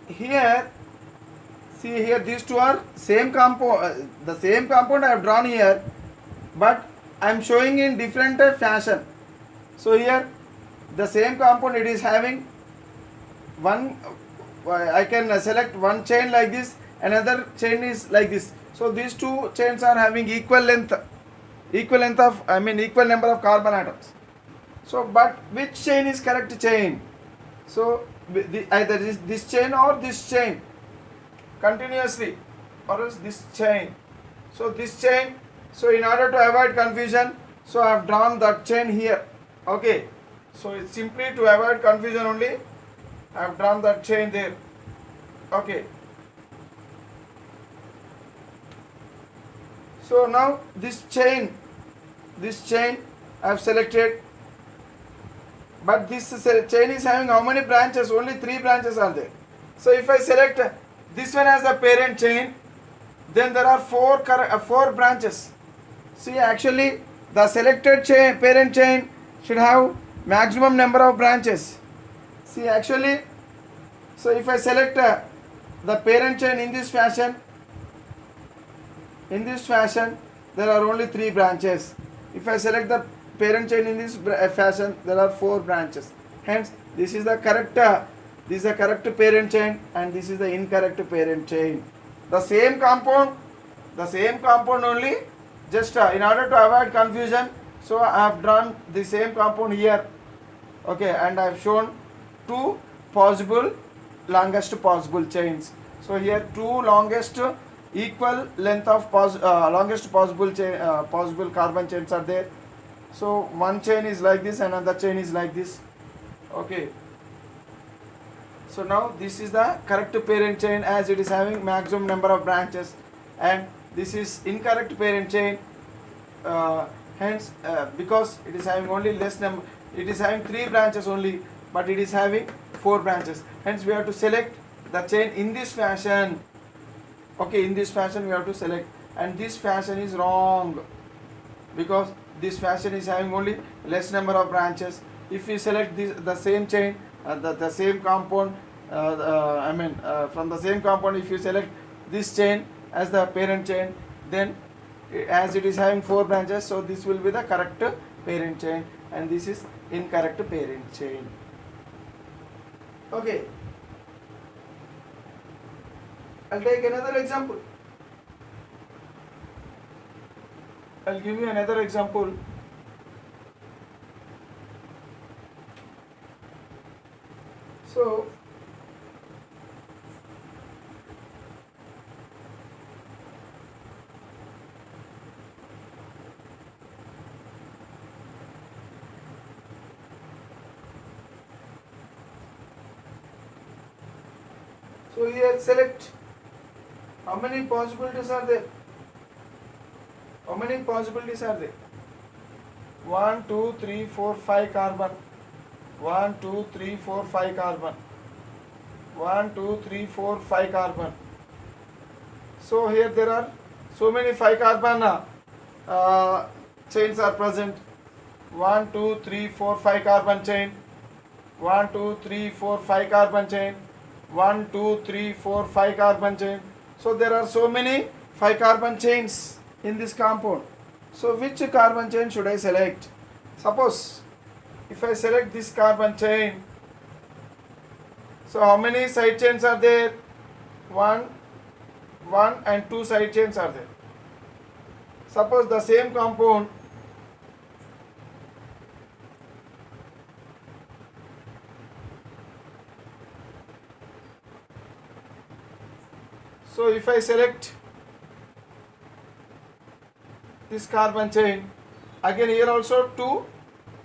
here, see here, these two are same compound, the same compound I have drawn here, but I am showing in different fashion. So here the same compound, it is having one, I can select one chain like this, another chain is like this. So these two chains are having equal length of, I mean equal number of carbon atoms. So but which chain is correct chain? So either this chain or this chain continuously, or else this chain. So this chain, so in order to avoid confusion, so I have drawn that chain here. Okay, so it's simply to avoid confusion only I have drawn that chain there. Okay, so now this chain I have selected, but this chain is having how many branches? Only 3 branches are there. So if I select this one as the parent chain, then there are 4 branches. See, actually the selected chain, parent chain, should have maximum number of branches. See, actually, so if I select the parent chain in this fashion, there are only 3 branches. If I select the parent chain in this fashion, there are 4 branches. Hence, this is the correct parent chain, and this is the incorrect parent chain. The same compound only, just in order to avoid confusion, so I have drawn the same compound here. Okay, and I have shown 2 possible longest possible chains. So here 2 longest equal length of longest possible carbon chains are there. So one chain is like this, another chain is like this. Okay, so now this is the correct parent chain, as it is having maximum number of branches, and this is incorrect parent chain. Hence, because it is having only less number, it is having 3 branches only, but it is having 4 branches. Hence, we have to select the chain in this fashion. Okay, in this fashion we have to select, and this fashion is wrong, because this fashion is having only less number of branches. If we select the same chain, the same compound, from the same compound, if you select this chain as the parent chain, then as it is having 4 branches, so this will be the correct parent chain, and this is incorrect parent chain. Okay, I'll take another example. I'll give you another example. So here select how many possibilities are there. How many possibilities are there? 1, 2, 3, 4, 5 carbon. 1, 2, 3, 4, 5 carbon. 1, 2, 3, 4, 5 carbon. So here there are so many 5 carbon chains are present. 1, 2, 3, 4, 5 carbon chain. 1, 2, 3, 4, 5 carbon chain. 1, 2, 3, 4, 5 carbon chain. So there are so many 5 carbon chains in this compound. So which carbon chain should I select? Suppose if I select this carbon chain, so how many side chains are there? 1 and 2 side chains are there. Suppose the same compound, so if I select this carbon chain, again here also 2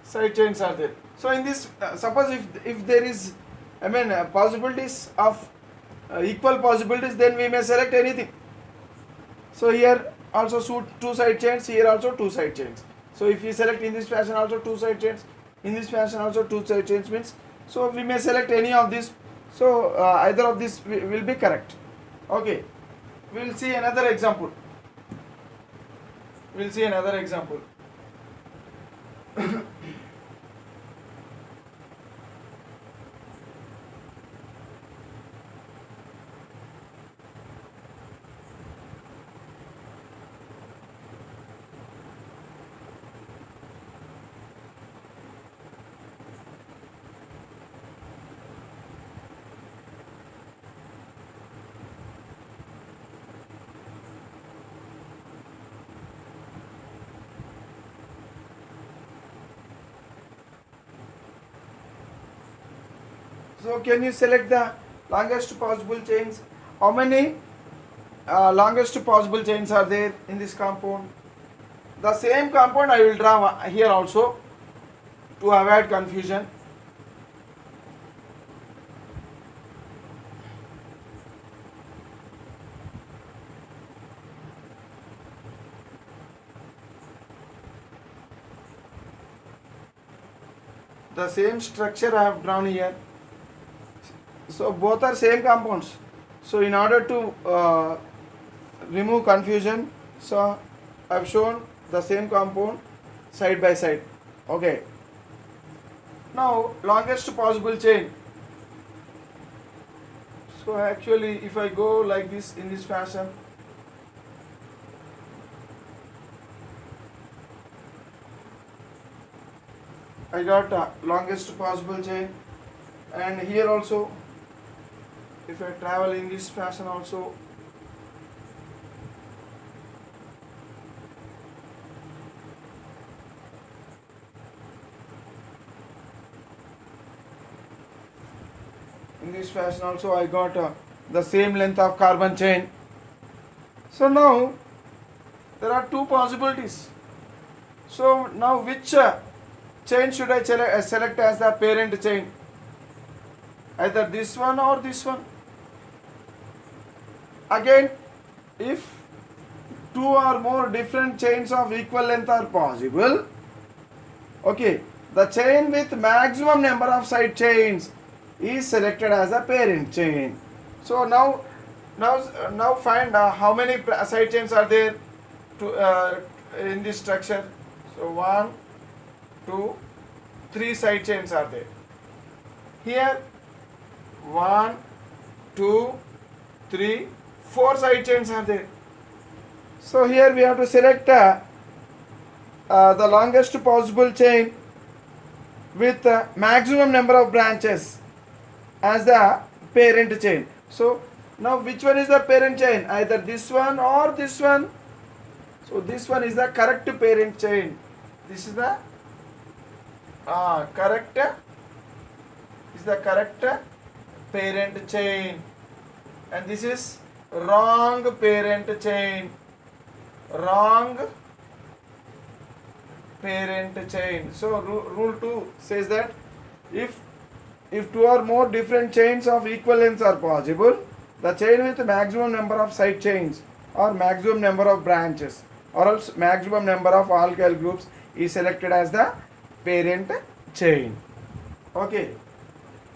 side chains are there. So in this, suppose if there is, possibilities of equal possibilities, then we may select anything. So here also 2 side chains, here also 2 side chains. So if we select in this fashion also 2 side chains, in this fashion also 2 side chains means, so we may select any of these. So either of these will be correct. Okay, we will see another example. We will see another example. So can you select the longest possible chains? How many longest possible chains are there in this compound? The same compound I will draw here also to avoid confusion. The same structure I have drawn here. So both are same compounds. So in order to remove confusion, so I have shown the same compound side by side. Okay. Now longest possible chain. So actually if I go like this in this fashion, I got longest possible chain, and here also if I travel in this fashion also, in this fashion also I got the same length of carbon chain. So now there are two possibilities. So now which chain should I select as the parent chain? Either this one or this one. Again, if two or more different chains of equal length are possible, okay, the chain with maximum number of side chains is selected as a parent chain. So now find how many side chains are there to in this structure. So 1, 2, 3 side chains are there. Here 1, 2, 3, 4 side chains are there. So here we have to select the longest possible chain with maximum number of branches as the parent chain. So now which one is the parent chain? Either this one or this one. So this one is the correct parent chain. This is the correct parent chain, and this is wrong parent chain. Wrong parent chain. So rule 2 says that if two or more different chains of equal lengths are possible, the chain with maximum number of side chains or maximum number of branches or else maximum number of alkyl groups is selected as the parent chain. Okay.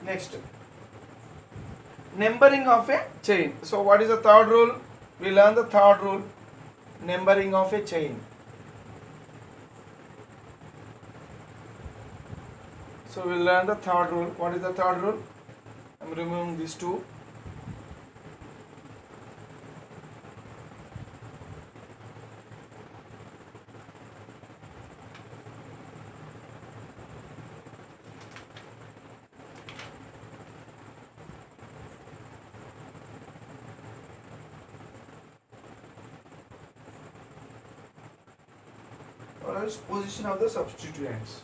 Next, numbering of a chain. So what is the third rule? We learn the third rule, numbering of a chain. So we will learn the third rule. What is the third rule? I am removing these two. Or else position of the substituents.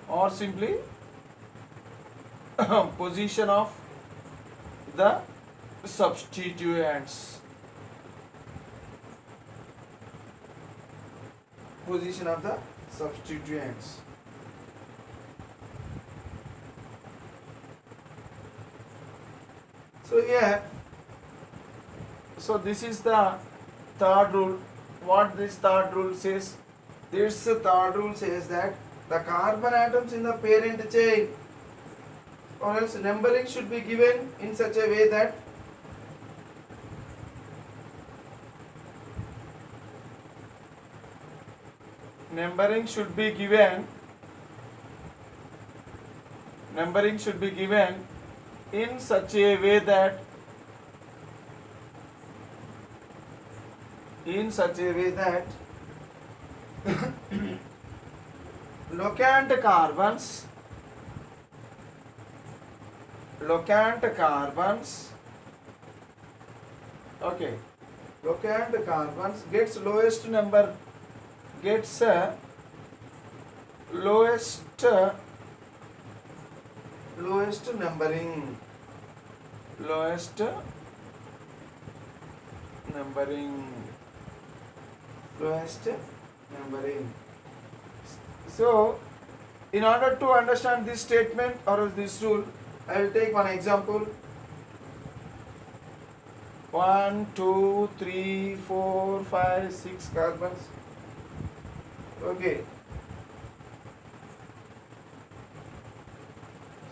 Or simply position of the substituents. Position of the substituents. So here, so this is the third rule. What this third rule says? This third rule says that the carbon atoms in the parent chain, or else numbering should be given in such a way that numbering should be given in such a way that locant carbons Okay, locant carbons gets lowest number, gets lowest lowest numbering, lowest numbering, lowest numbering. So in order to understand this statement or this rule, I will take one example. 1, 2, 3, 4, 5, 6 carbons. Okay.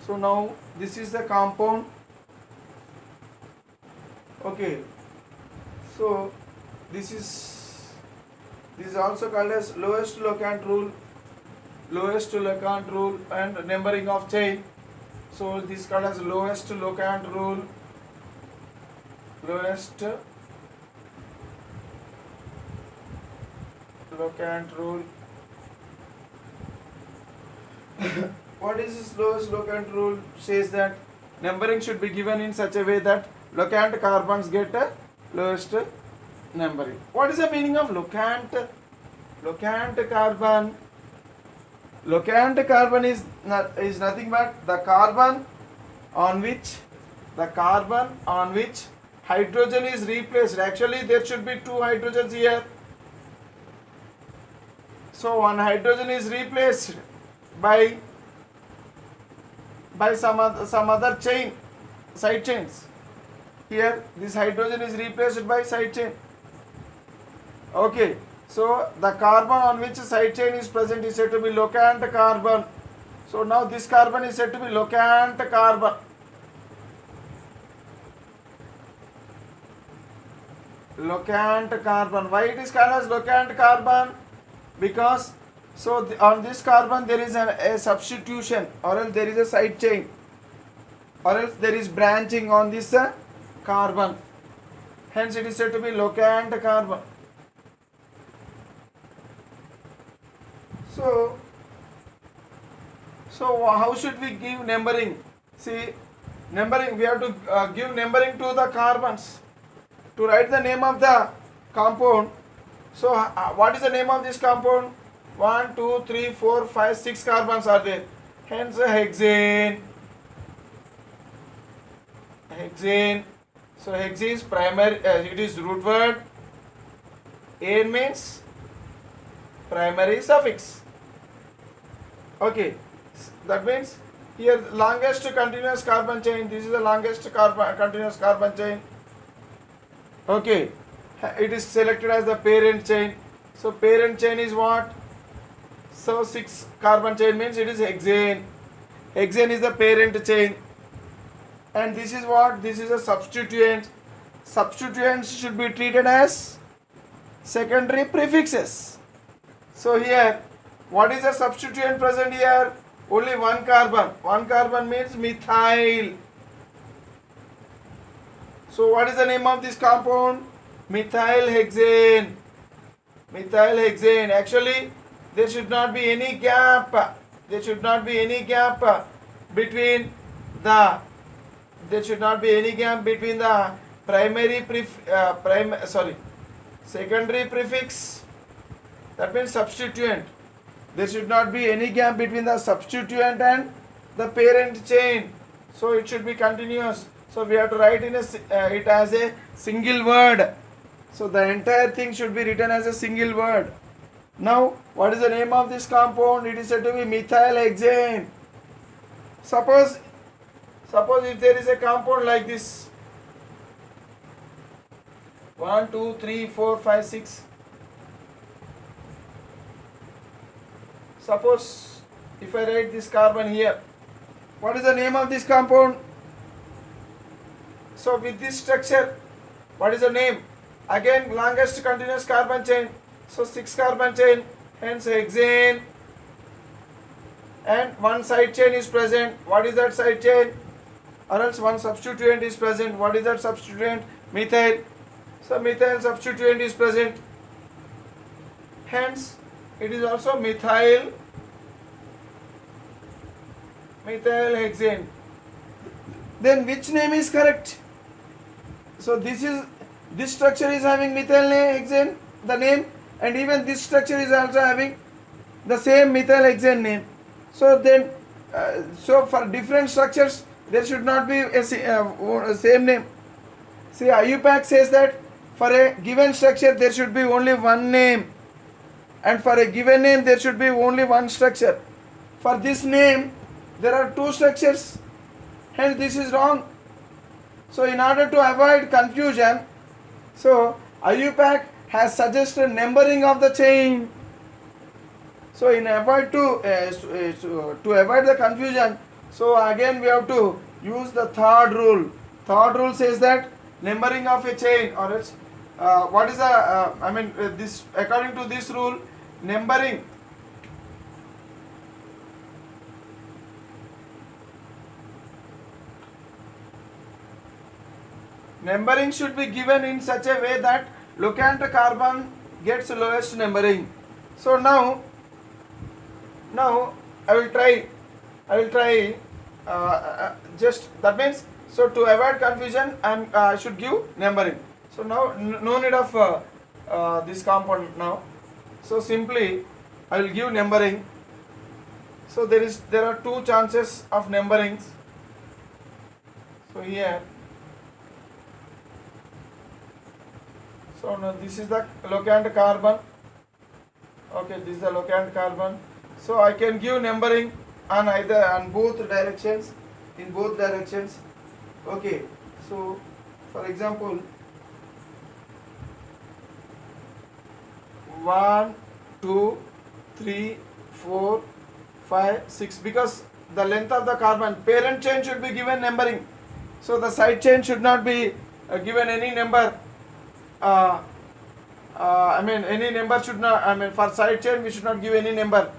So now this is the compound. Okay. So this is also called as lowest locant rule, lowest locant rule, and numbering of chain. So this is called as lowest locant rule, lowest locant rule. What is this lowest locant rule? Says that numbering should be given in such a way that locant carbons get a lowest numbering. What is the meaning of locant? Locant carbon. Locant carbon is nothing but the carbon on which hydrogen is replaced. Actually, there should be 2 hydrogens here. So one hydrogen is replaced by some other chain, side chains. Here this hydrogen is replaced by side chain. Okay, so the carbon on which side chain is present is said to be locant carbon. So now this carbon is said to be locant carbon. Locant carbon. Why it is called as locant carbon? Because on this carbon there is a substitution, or else there is a side chain, or else there is branching on this carbon. Hence it is said to be locant carbon. So how should we give numbering? See, numbering, we have to give numbering to the carbons. To write the name of the compound. So what is the name of this compound? 1, 2, 3, 4, 5, 6 carbons are there. Hence hexane. Hexane. So hex is primary, it is root word. Ane means primary suffix. Okay, that means here longest continuous carbon chain. This is the longest continuous carbon chain. Okay, it is selected as the parent chain. So parent chain is what? So 6 carbon chain means it is hexane. Hexane is the parent chain. And this is what? This is a substituent. Substituents should be treated as secondary prefixes. So here, what is the substituent present here? Only 1 carbon. 1 carbon means methyl. So what is the name of this compound? Methyl hexane. Methyl hexane. Actually, there should not be any gap. There should not be any gap between the. There should not be any gap between the secondary prefix. That means substituent. There should not be any gap between the substituent and the parent chain. So it should be continuous. So we have to write it as a single word. So the entire thing should be written as a single word. Now, what is the name of this compound? It is said to be methyl hexane. Suppose if there is a compound like this, 1, 2, 3, 4, 5, 6. Suppose if I write this carbon here, what is the name of this compound? So with this structure, what is the name? Again, longest continuous carbon chain. So 6 carbon chain, hence hexane. And 1 side chain is present. What is that side chain? Or else 1 substituent is present. What is that substituent? Methyl. So methyl substituent is present. Hence, it is also methyl hexane. Then which name is correct? So this is this structure is having methyl hexane, the name, and even this structure is also having the same methyl hexane name. So then, so for different structures, there should not be a same name. See, IUPAC says that for a given structure there should be only one name, and for a given name there should be only one structure. For this name, there are two structures, hence this is wrong. So in order to avoid confusion, so IUPAC has suggested numbering of the chain. So in avoid to avoid the confusion, so again we have to use the third rule. Third rule says that numbering of a chain, or else what is the this, according to this rule, numbering should be given in such a way that locant carbon gets lowest numbering. So now I will try just that means, so to avoid confusion I should give numbering. So now no need of this compound now. So simply I will give numbering. So there are two chances of numberings. So here, so now this is the locant carbon. Okay, this is the locant carbon. So I can give numbering on both directions, in both directions. Okay, so for example, 1, 2, 3, 4, 5, 6, because the length of the carbon, parent chain should be given numbering. So the side chain should not be given any number. Any number should not, for side chain we should not give any number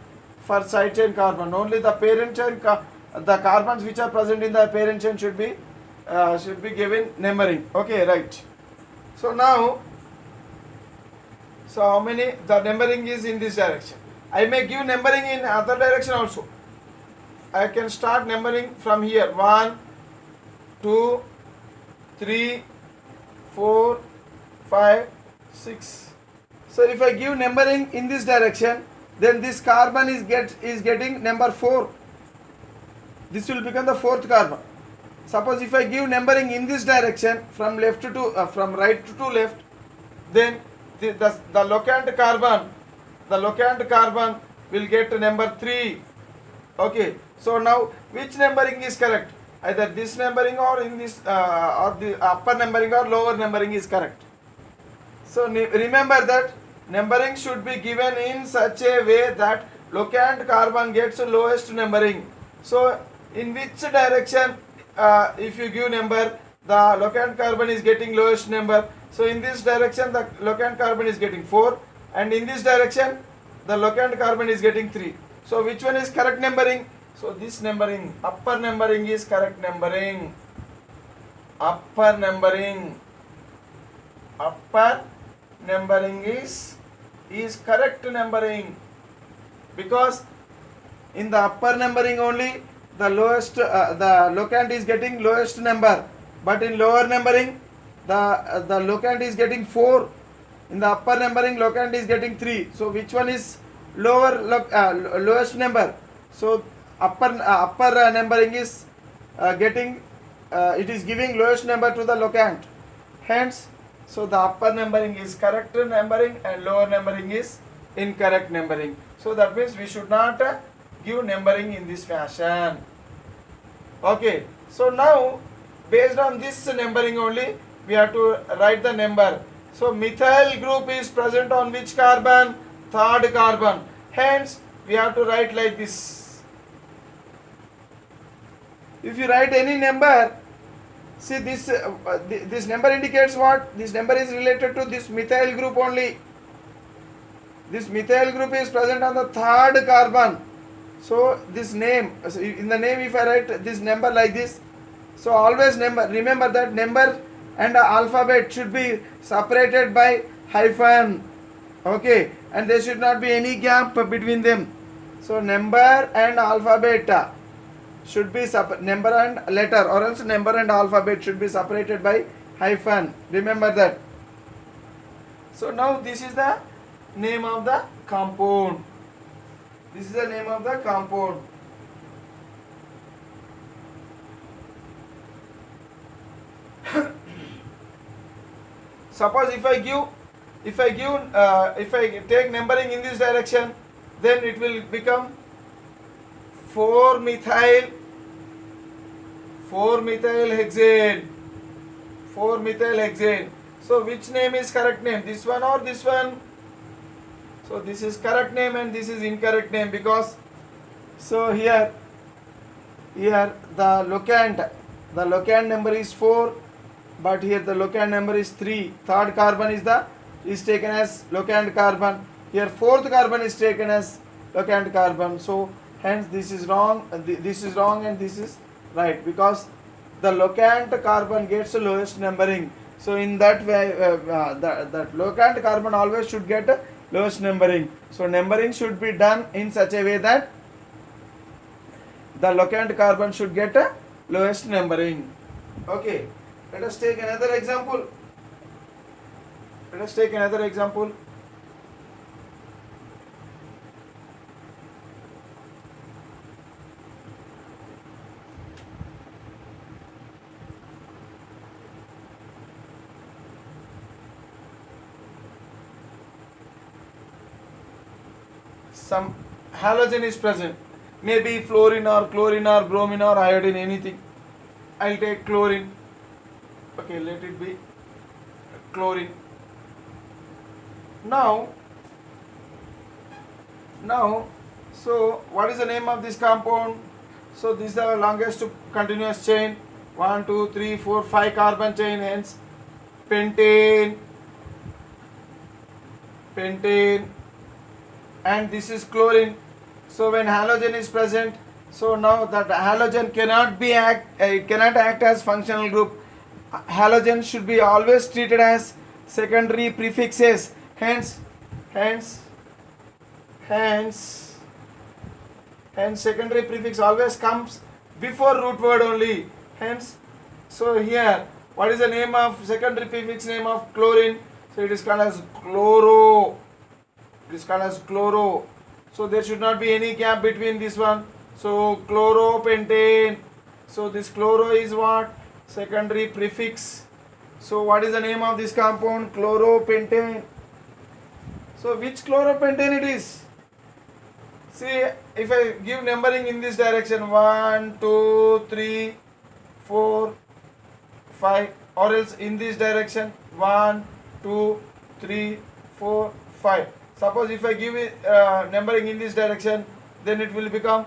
for side chain carbon. Only the parent chain, the carbons which are present in the parent chain should be given numbering. Okay, right. So now, so how many, the numbering is in this direction. I may give numbering in other direction also. I can start numbering from here. 1, 2, 3, 4, 5, 6. So if I give numbering in this direction, then this carbon is getting number 4. This will become the fourth carbon. Suppose if I give numbering in this direction, from left to from right to left, then the locant carbon will get number 3. Okay. So now which numbering is correct? Either this numbering or in this or the upper numbering or lower numbering is correct. So remember that numbering should be given in such a way that locant carbon gets lowest numbering. So in which direction if you give number, the locant carbon is getting lowest number. So in this direction the locant carbon is getting 4, and in this direction the locant carbon is getting 3. So which one is correct numbering? So this numbering, upper numbering is correct numbering. Upper numbering is correct numbering, because in the upper numbering only the lowest the locant is getting lowest number, but in lower numbering the locant is getting 4. In the upper numbering locant is getting 3. So which one is lowest number? So upper numbering is getting it is giving lowest number to the locant. Hence, so the upper numbering is correct numbering and lower numbering is incorrect numbering. So that means we should not give numbering in this fashion. Okay. So now based on this numbering only we have to write the number. So methyl group is present on which carbon? Third carbon. Hence we have to write like this. If you write any number, see this this number indicates what? This number is related to this methyl group only. This methyl group is present on the third carbon. So this name, in the name if I write this number like this, so always remember that number and alphabet should be separated by hyphen. Okay, and there should not be any gap between them. So number and alphabet should be number and letter, or else number and alphabet should be separated by hyphen. Remember that. So now this is the name of the compound. This is the name of the compound. Suppose if I take numbering in this direction, then it will become 4-methyl hexane. 4-methyl hexane. So which name is correct name? This one or this one? So this is correct name and this is incorrect name, because so here the locant number is 4, but here the locant number is 3. Third carbon is taken as locant carbon. Here fourth carbon is taken as locant carbon. So hence this is wrong. This is wrong and this is right, because the locant carbon gets the lowest numbering. So in that way, that locant carbon always should get lowest numbering. So numbering should be done in such a way that the locant carbon should get a lowest numbering. Okay, let us take another example. Some halogen is present, maybe fluorine or chlorine or bromine or iodine, anything. I'll take chlorine. Okay, let it be chlorine. Now, so what is the name of this compound? So this is the longest continuous chain. 1, 2, 3, 4, 5 carbon chain, hence pentane. And this is chlorine. So when halogen is present, so now that halogen cannot act as functional group. Halogen should be always treated as secondary prefixes. Hence secondary prefix always comes before root word only. Hence, so here, what is the name of secondary prefix name of chlorine? So it is called as chloro. So there should not be any gap between this one. So chloropentane. So this chloro is what? Secondary prefix. So what is the name of this compound? Chloropentane. So which chloropentane it is? See, if I give numbering in this direction, 1, 2, 3, 4, 5, or else in this direction 1, 2, 3, 4, 5. Suppose if I give it numbering in this direction, then it will become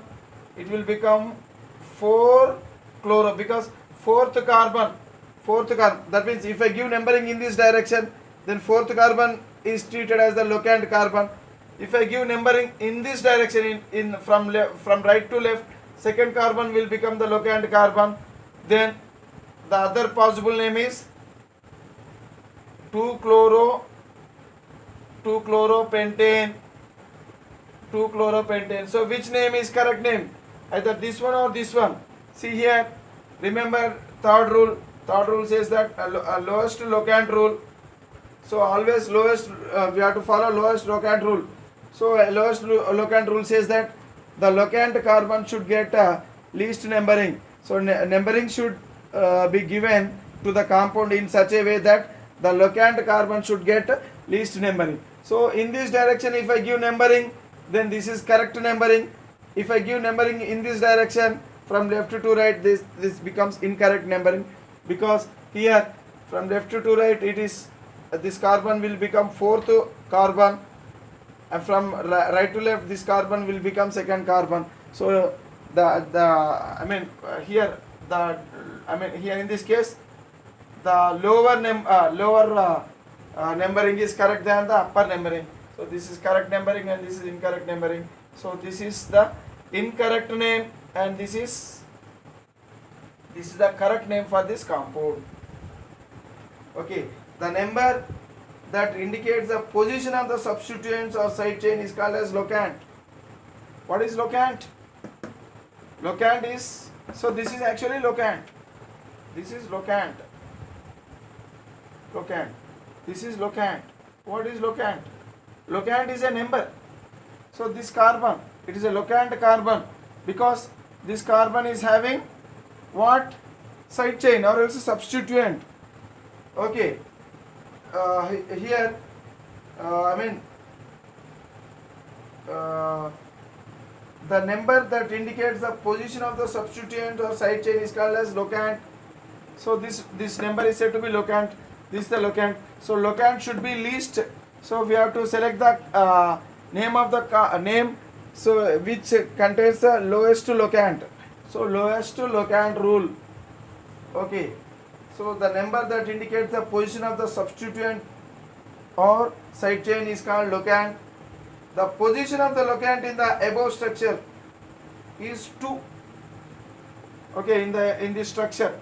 4 chloro, because fourth carbon. That means if I give numbering in this direction, then fourth carbon is treated as the locant carbon. If I give numbering in this direction, from right to left, second carbon will become the locant carbon. Then the other possible name is 2-chloropentane. So which name is correct name? Either this one or this one. See here, remember third rule says that lowest locant rule. So always lowest, we have to follow lowest locant rule. So lowest locant rule says that the locant carbon should get least numbering. So numbering should be given to the compound in such a way that the locant carbon should get least numbering. So in this direction, if I give numbering, then this is correct numbering. If I give numbering in this direction from left to right, this becomes incorrect numbering, because here from left to right it is this carbon will become fourth carbon, and from right to left this carbon will become second carbon. So here in this case the lower numbering is correct than the upper numbering. So this is correct numbering and this is incorrect numbering. So this is the incorrect name and this is the correct name for this compound. Okay, the number that indicates the position of the substituents or side chain is called as locant. What is locant? Locant is, so this is actually locant. This is locant. This is locant. What is locant? Locant is a number. So this carbon, it is a locant carbon because this carbon is having what? Side chain or else a substituent. Okay. Here, the number that indicates the position of the substituent or side chain is called as locant. So this number is said to be locant. This is the locant. So locant should be least. So we have to select the name of the name. So which contains the lowest locant. So lowest locant rule. Okay. So the number that indicates the position of the substituent or side chain is called locant. The position of the locant in the above structure is 2. Okay, in this structure,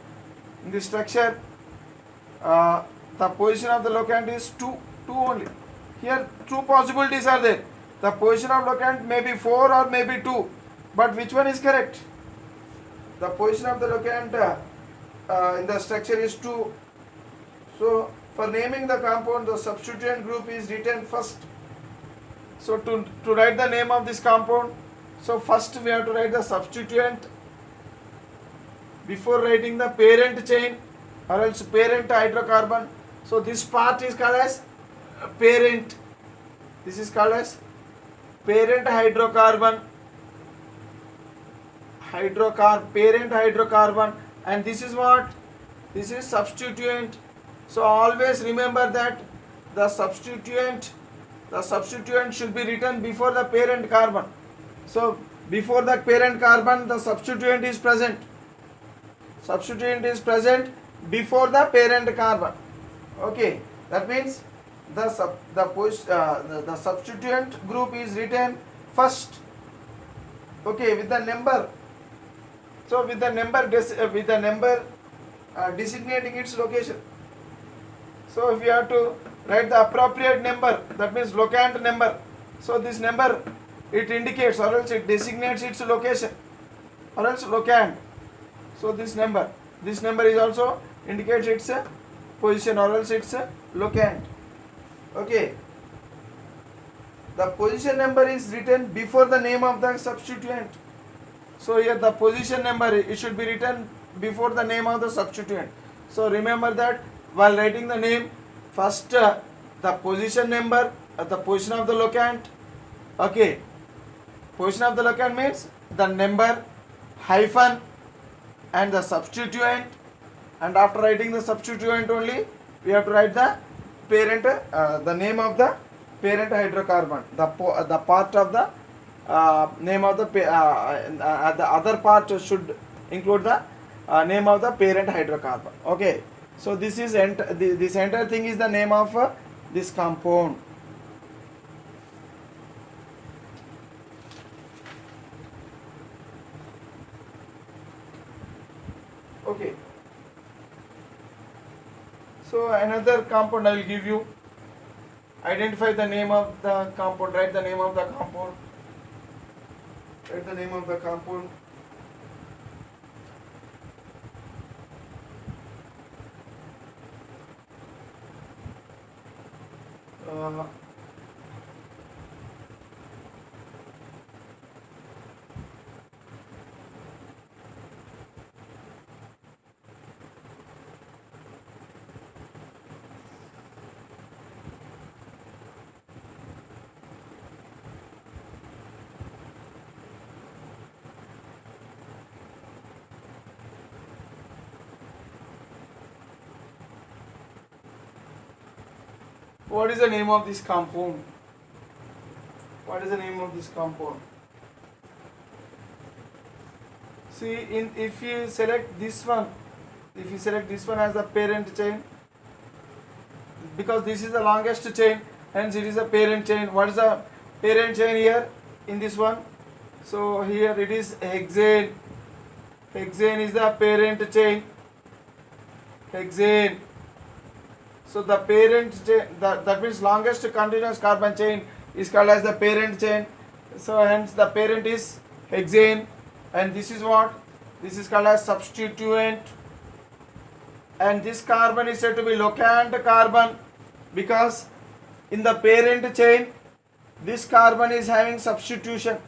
the position of the locant is 2 only. Here 2 possibilities are there. The position of locant may be 4 or may be 2, but which one is correct? The position of the locant in the structure is 2. So for naming the compound, the substituent group is written first. So to write the name of this compound, so first we have to write the substituent before writing the parent chain or else parent hydrocarbon. So this part is called as parent. This is called as parent hydrocarbon. Parent hydrocarbon, and this is what? This is substituent. So always remember that the substituent should be written before the parent carbon. So before the parent carbon, the substituent is present. Substituent is present before the parent carbon. Okay, that means the substituent group is written first. Okay, with the number. So with the number designating its location. So if you have to write the appropriate number, that means locant number. So this number, it indicates or else it designates its location or else locant. So this number is also indicates its position or else its locant. Okay. The position number is written before the name of the substituent. So here the position number, it should be written before the name of the substituent. So remember that while writing the name, first the position number, the position of the locant. Okay, position of the locant means the number hyphen and the substituent, and after writing the substituent only we have to write the parent, the name of the parent hydrocarbon. The part of the name of the other part should include the name of the parent hydrocarbon. Okay, so this entire thing is the name of this compound. Okay, so another compound I will give you. Identify the name of the compound. Write the name of the compound. Write the name of the compound. What is the name of this compound? What is the name of this compound? See, if you select this one as the parent chain, because this is the longest chain, hence it is a parent chain. What is the parent chain here in this one? So here it is hexane. Hexane is the parent chain. Hexane. So the parent chain, that means longest continuous carbon chain is called as the parent chain. So hence the parent is hexane, and this is what? This is called as substituent, and this carbon is said to be locant carbon because in the parent chain, this carbon is having substitution.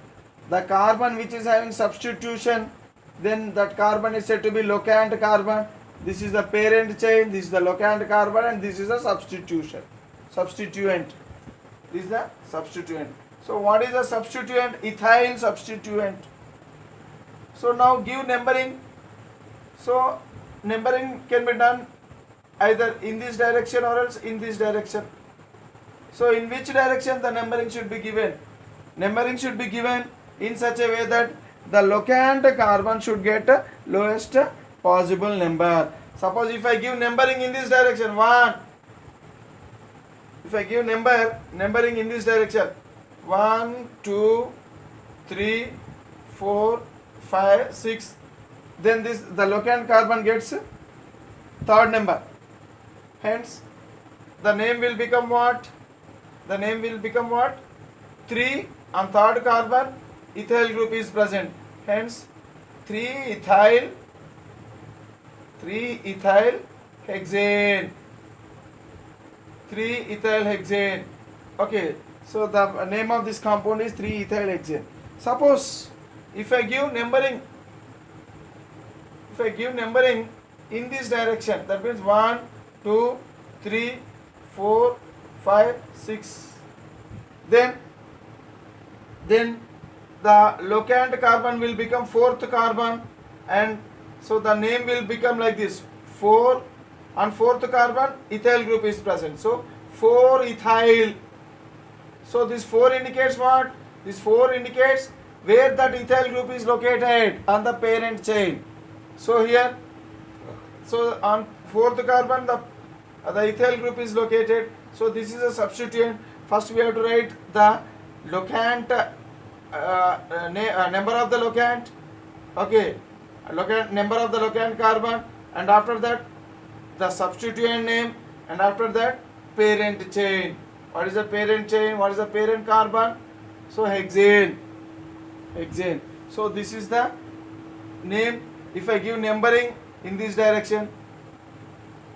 The carbon which is having substitution, then that carbon is said to be locant carbon. This is the parent chain, this is the locant carbon, and this is a substitution. Substituent. This is the substituent. So what is the substituent? Ethyl substituent. So now give numbering. So numbering can be done either in this direction or else in this direction. So in which direction the numbering should be given? Numbering should be given in such a way that the locant carbon should get lowest possible number. Suppose if I give numbering in this direction 1, if I give numbering in this direction 1, 2, 3, 4, 5, 6, then this the locant carbon gets third number. Hence the name will become what? The name will become what? 3 on third carbon ethyl group is present. Hence 3-ethyl hexane. 3-ethyl hexane. Okay, so the name of this compound is 3-ethyl hexane. Suppose if I give numbering in this direction, that means 1, 2, 3, 4, 5, 6, then the locant carbon will become fourth carbon, and so the name will become like this. 4 on fourth carbon ethyl group is present, so 4-ethyl. So this 4 indicates what? This 4 indicates where that ethyl group is located on the parent chain. So here, so on fourth carbon the ethyl group is located. So this is a substituent. First we have to write the locant number of the locant, okay, number of the locant carbon, and after that the substituent name, and after that parent chain. What is the parent chain? What is the parent carbon? So hexane. So this is the name. If I give numbering in this direction,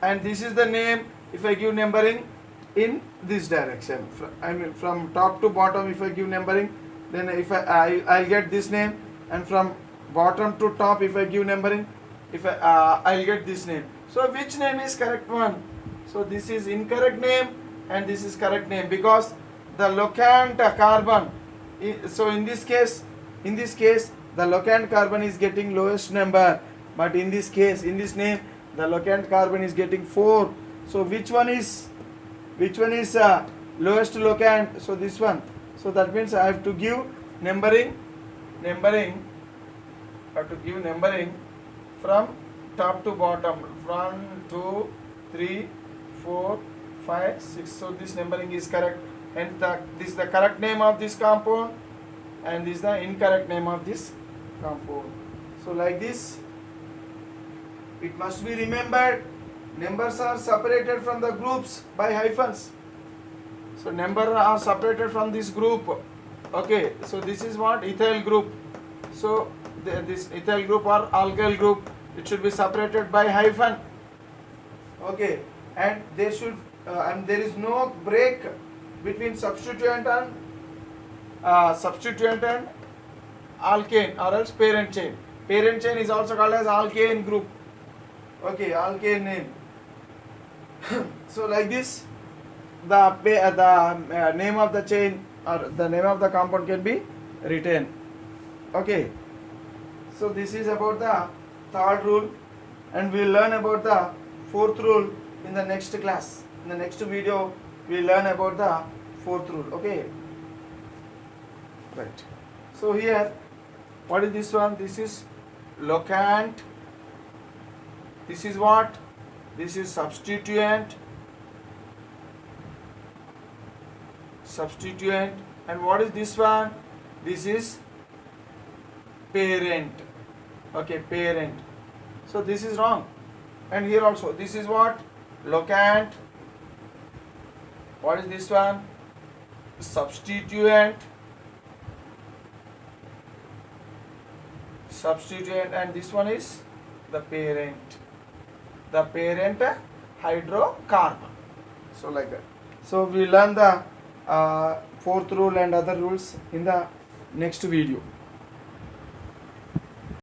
and this is the name if I give numbering in this direction. I mean from top to bottom if I give numbering, then if I'll get this name, and from bottom to top if I give numbering, if I'll get this name. So which name is correct one? So this is incorrect name and this is correct name, because the locant carbon, so in this case the locant carbon is getting lowest number, but in this case, in this name, the locant carbon is getting 4. So which one is lowest locant? So this one. So that means I have to give numbering. I have to give numbering from top to bottom. 1, 2, 3, 4, 5, 6. So this numbering is correct, and this is the correct name of this compound, and this is the incorrect name of this compound. So like this, it must be remembered, numbers are separated from the groups by hyphens. So numbers are separated from this group. Okay, so this is what? Ethyl group. So this ethyl group or alkyl group, it should be separated by hyphen. Okay, and there should and there is no break between substituent and alkane or else parent chain. Parent chain is also called as alkane group. Okay, alkane name. So like this, the name of the chain or the name of the compound can be written. Okay, so this is about the third rule, and we will learn about the fourth rule in the next class. In the next video, we will learn about the fourth rule. Okay, right. So here, what is this one? This is locant. This is what? This is substituent. And what is this one? This is parent. Okay, parent. So this is wrong. And here also, this is what? Locant. What is this one? Substituent. And this one is the parent. The parent hydrocarbon. So like that. So we learn the fourth rule and other rules in the next video.